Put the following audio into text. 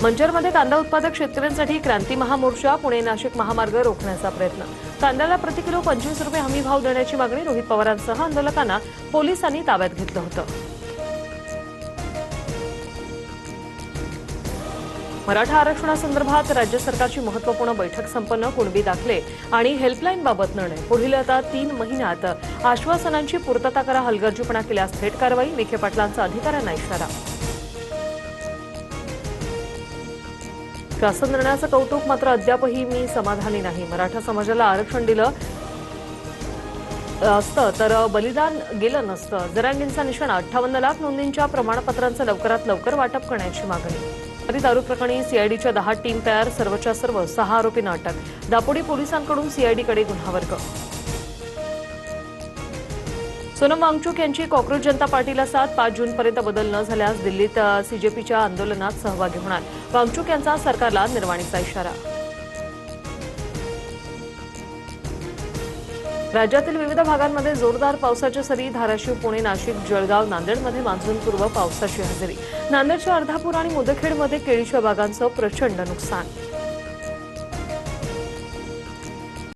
मंचरमध्ये कांदा उत्पादक शेतकऱ्यांसाठी क्रांती महामोर्चा, पुणे नाशिक महामार्ग रोखण्याचा प्रयत्न। कांद्याला प्रति किलो 25 रुपये हमी भाव देण्याची मागणी। रोहित पवारांसह आंदोलकांना पोलिसांनी ताब्यात घेतलं होतं। मराठा आरक्षणासंदर्भात राज्य सरकारची महत्त्वपूर्ण बैठक संपन्न। कुणबी दाखले आणि हेल्पलाईनबाबत निर्णय। पुढील 3 महिन्यात आश्वासनांची पूर्तता करा। हलगर्जीपणा केल्यास थेट कारवाई। विखे पाटलांचा अधिकाऱ्यांना इशारा। शासन निर्णयाचं कौतुक, मात्र अद्यापही मी समाधानी नाही। मराठा समाजाला आरक्षण दिलं असतं तर बलिदान गेलं नसतं। जरांगेंचा निशाणा। 58 लाख नोंदींच्या प्रमाणपत्रांचं लवकरात लवकर वाटप करण्याची मागणी। दारू प्रकरणी सीआयडीच्या 10 टीम तयार। सर्वच्या सर्व 6 आरोपींना अटक। दापोडी पोलिसांकडून सीआयडीकडे गुन्हा वर्ग। सोनम वांगचुक यांची कॉक्रोच जनता पार्टीला साथ। 5 जूनपर्यंत बदल न झाल्यास दिल्लीत सीजेपीच्या आंदोलनात सहभागी होणार। वांगचुक यांचा सरकारला निर्वाणीचा इशारा। राज्यातील विविध भागांमध्ये जोरदार पावसाच्या सरी। धाराशिव, पुणे, नाशिक, जळगाव, नांदेडमध्ये मान्सूनपूर्व पावसाची हजेरी। नांदेडच्या अर्धापूर आणि मुदखेडमध्ये केळीच्या बागांचं प्रचंड नुकसान।